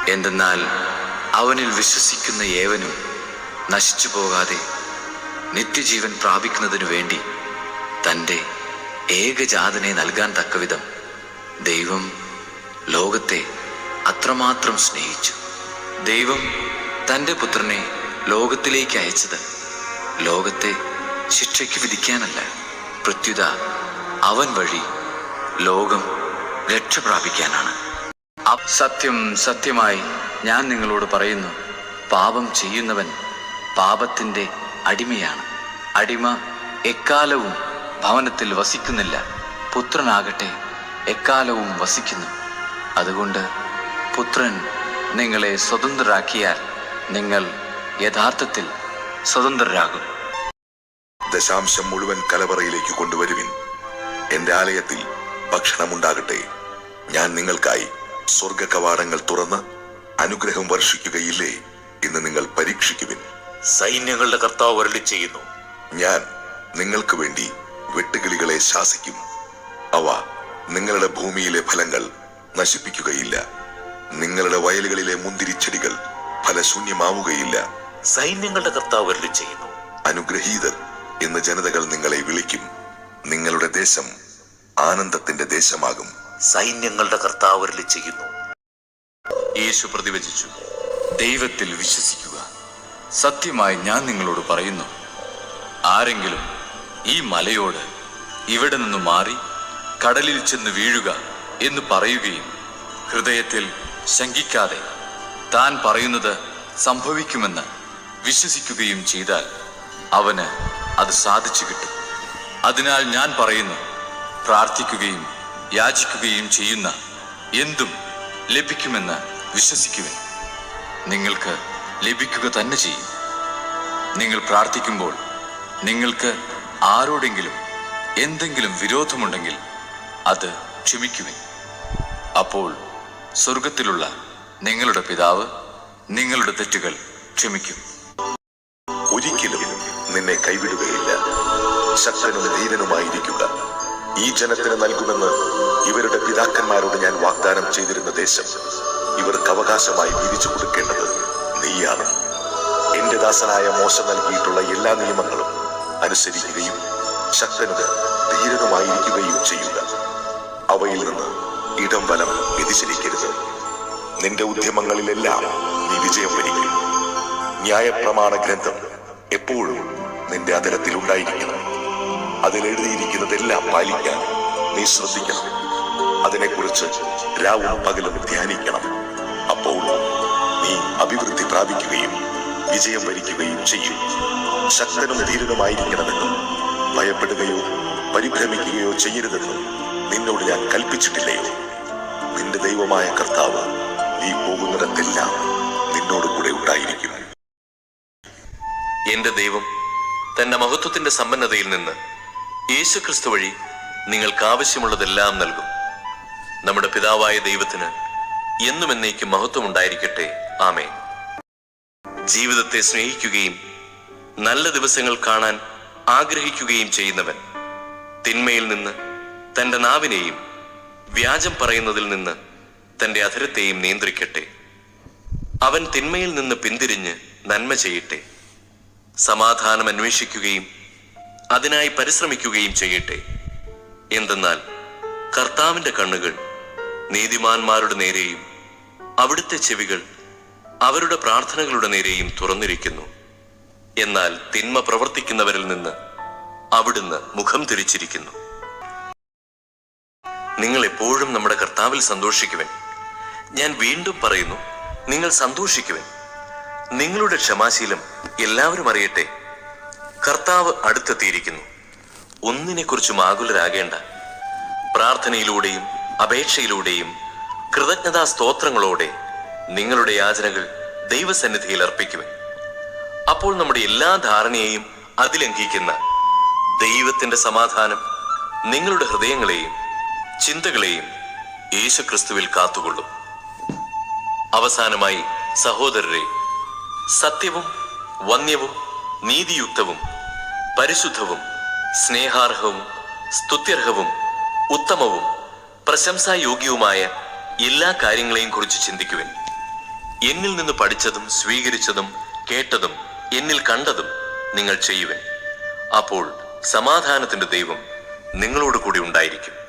എന്തെന്നാൽ അവനിൽ വിശ്വസിക്കുന്ന ഏവനും നശിച്ചു പോകാതെ നിത്യജീവൻ പ്രാപിക്കുന്നതിനു വേണ്ടി തൻ്റെ ഏകജാതനെ നൽകാൻ തക്കവിധം ദൈവം ലോകത്തെ അത്രമാത്രം സ്നേഹിച്ചു. ദൈവം തൻ്റെ പുത്രനെ ലോകത്തിലേക്ക് അയച്ചത് ലോകത്തെ ശിക്ഷയ്ക്ക് വിധിക്കാനല്ല, പ്രത്യുത അവൻ വഴി ലോകം രക്ഷ പ്രാപിക്കാനാണ്. സത്യം സത്യമായി ഞാൻ നിങ്ങളോട് പറയുന്നു, പാപം ചെയ്യുന്നവൻ പാപത്തിൻ്റെ അടിമയാണ്. അടിമ എക്കാലവും ഭവനത്തിൽ വസിക്കുന്നില്ല, പുത്രനാകട്ടെ എക്കാലവും വസിക്കുന്നു. അതുകൊണ്ട് പുത്രൻ നിങ്ങളെ സ്വതന്ത്രരാക്കിയാൽ നിങ്ങൾ യഥാർത്ഥത്തിൽ സ്വതന്ത്രരാകും. ദശാംശം മുഴുവൻ കലവറയിലേക്ക് കൊണ്ടുവരുവിൻ. എന്റെ ആലയത്തിൽ ഭക്ഷണമുണ്ടാകട്ടെ. ഞാൻ നിങ്ങൾക്കായി സ്വർഗ കവാടങ്ങൾ തുറന്ന് അനുഗ്രഹം വർഷിക്കുകയില്ലേ എന്ന് നിങ്ങൾ പരീക്ഷിക്കുവിൻ. സൈന്യങ്ങളുടെ കർത്താവ് അരുളി ചെയ്യുന്നു, ഞാൻ നിങ്ങൾക്ക് വേണ്ടി വെട്ടുകിളികളെ ശാസിക്കും. അവ നിങ്ങളുടെ ഭൂമിയിലെ ഫലങ്ങൾ നശിപ്പിക്കുകയില്ല. നിങ്ങളുടെ വയലുകളിലെ മുന്തിരിച്ചെടികൾ ഫലശൂന്യമാവുകയില്ല. സൈന്യങ്ങളുടെ കർത്താവ് അരുളി ചെയ്യുന്നു, അനുഗ്രഹീതർ എന്ന് ജനതകൾ നിങ്ങളെ വിളിക്കും. നിങ്ങളുടെ ദേശം ആനന്ദത്തിന്റെ ദേശമാകും. സൈന്യങ്ങളുടെ കർത്താവ് അരുളി ചെയ്യുന്നു. യേശു പ്രതിവചിച്ചു, ദൈവത്തിൽ വിശ്വസിക്കുക. സത്യമായി ഞാൻ നിങ്ങളോട് പറയുന്നു, ആരെങ്കിലും ഈ മലയോട് ഇവിടെ നിന്ന് മാറി കടലിൽ ചെന്ന് വീഴുക എന്ന് പറയുകയും ഹൃദയത്തിൽ ശങ്കിക്കാതെ താൻ പറയുന്നത് സംഭവിക്കുമെന്ന് വിശ്വസിക്കുകയും ചെയ്താൽ അവന് അത് സാധിച്ചു കിട്ടും. അതിനാൽ ഞാൻ പറയുന്നു, പ്രാർത്ഥിക്കുകയും യാചിക്കുകയും ചെയ്യുന്ന എന്തും ലഭിക്കുമെന്ന് വിശ്വസിക്കുവിൻ, നിങ്ങൾക്ക് ലഭിക്കുക തന്നെ ചെയ്യും. നിങ്ങൾ പ്രാർത്ഥിക്കുമ്പോൾ നിങ്ങൾക്ക് ആരോടെങ്കിലും എന്തെങ്കിലും വിരോധമുണ്ടെങ്കിൽ അത് ക്ഷമിക്കുവിൻ. അപ്പോൾ സ്വർഗത്തിലുള്ള നിങ്ങളുടെ പിതാവ് നിങ്ങളുടെ തെറ്റുകൾ ക്ഷമിക്കും. ഒരിക്കലും നിന്നെ കൈവിടുകയില്ല. ശക്തനും ധീരനുമായിരിക്കുക. ഈ ജനത്തിന് നൽകുമെന്ന് ഇവരുടെ പിതാക്കന്മാരോട് ഞാൻ വാഗ്ദാനം ചെയ്തിരുന്ന ദേശം ഇവർക്ക് അവകാശമായി വീതിച്ചു കൊടുക്കേണ്ടത് നീയാണ്. എന്റെ ദാസനായ മോശ നൽകിയിട്ടുള്ള എല്ലാ നിയമങ്ങളും അനുസരിക്കുകയും ശക്തനും ധീരനുമായിരിക്കുകയും ചെയ്യുക. അവയിൽ നിന്ന് ഇടം വലം വ്യതിചലിക്കരുത്. നിന്റെ ഉദ്യമങ്ങളിലെല്ലാം നീ വിജയം വരിക്കും. ന്യായപ്രമാണ ഗ്രന്ഥം എപ്പോഴും നിന്റെ അതരത്തിൽ ഉണ്ടായിരിക്കണം. അതിലെഴുതിയിരിക്കുന്നതെല്ലാം പാലിക്കാൻ നീ ശ്രദ്ധിക്കണം. അതിനെക്കുറിച്ച് രാവും പകലും ധ്യാനിക്കണം. അപ്പോൾ നീ അഭിവൃദ്ധി പ്രാപിക്കുകയും വിജയം വരിക്കുകയും ചെയ്യും. ശക്തനും ധീരനുമായിരിക്കണമെന്നും ഭയപ്പെടുകയോ പരിഭ്രമിക്കുകയോ ചെയ്യരുതെന്നും നിന്നോട് ഞാൻ കൽപ്പിച്ചിട്ടില്ലയോ? നിന്റെ ദൈവമായ കർത്താവ് നീ പോകുന്നിടത്തെല്ലാം നിന്നോട് കൂടെ ഉണ്ടായിരിക്കും. എന്റെ ദൈവം തന്റെ മഹത്വത്തിന്റെ സമ്പന്നതയിൽ നിന്ന് യേശുക്രിസ്തു വഴി നിങ്ങൾക്ക് ആവശ്യമുള്ളതെല്ലാം നൽകും. നമ്മുടെ പിതാവായ ദൈവത്തിന് എന്നും എന്നേക്കും മഹത്വം ഉണ്ടായിരിക്കട്ടെ. ആമേൻ. ജീവിതത്തെ സ്നേഹിക്കുകയും നല്ല ദിവസങ്ങൾ കാണാൻ ആഗ്രഹിക്കുകയും ചെയ്യുന്നവൻ തിന്മയിൽ നിന്ന് തന്റെ നാവിനെയും വ്യാജം പറയുന്നതിൽ നിന്ന് തന്റെ അധരത്തെയും നിയന്ത്രിക്കട്ടെ. അവൻ തിന്മയിൽ നിന്ന് പിന്തിരിഞ്ഞ് നന്മ ചെയ്യട്ടെ. സമാധാനം അന്വേഷിക്കുകയും അതിനായി പരിശ്രമിക്കുകയും ചെയ്യട്ടെ. എന്തെന്നാൽ കർത്താവിന്റെ കണ്ണുകൾ നീതിമാന്മാരുടെ നേരെയും അവിടുത്തെ ചെവികൾ അവരുടെ പ്രാർത്ഥനകളുടെ നേരെയും തുറന്നിരിക്കുന്നു. എന്നാൽ തിന്മ പ്രവർത്തിക്കുന്നവരിൽ നിന്ന് അവിടുന്ന് മുഖം തിരിച്ചിരിക്കുന്നു. നിങ്ങൾ എപ്പോഴും നമ്മുടെ കർത്താവിൽ സന്തോഷിക്കുവൻ. ഞാൻ വീണ്ടും പറയുന്നു, നിങ്ങൾ സന്തോഷിക്കുവൻ. നിങ്ങളുടെ ക്ഷമാശീലം എല്ലാവരും അറിയട്ടെ. കർത്താവ് അടുത്തെത്തിയിരിക്കുന്നു. ഒന്നിനെക്കുറിച്ചും ആകുലരാകേണ്ട. പ്രാർത്ഥനയിലൂടെയും അപേക്ഷയിലൂടെയും കൃതജ്ഞതാ സ്തോത്രങ്ങളോടെ നിങ്ങളുടെ യാചനകൾ ദൈവസന്നിധിയിൽ അർപ്പിക്കുവൻ. അപ്പോൾ നമ്മുടെ എല്ലാ ധാരണയെയും അതിലംഘിക്കുന്ന ദൈവത്തിന്റെ സമാധാനം നിങ്ങളുടെ ഹൃദയങ്ങളെയും ചിന്തകളെയും യേശുക്രിസ്തുവിൽ കാത്തുകൊള്ളും. അവസാനമായി സഹോദരരെ, സത്യവും വന്യവും നീതിയുക്തവും പരിശുദ്ധവും സ്നേഹാർഹവും സ്തുത്യർഹവും ഉത്തമവും പ്രശംസായോഗ്യവുമായ എല്ലാ കാര്യങ്ങളെയും കുറിച്ച് ചിന്തിക്കുവിൻ. എന്നിൽ നിന്ന് പഠിച്ചതും സ്വീകരിച്ചതും കേട്ടതും എന്നിൽ കണ്ടതും നിങ്ങൾ ചെയ്യുവൻ. അപ്പോൾ സമാധാനത്തിന്റെ ദൈവം നിങ്ങളോട് കൂടി ഉണ്ടായിരിക്കും.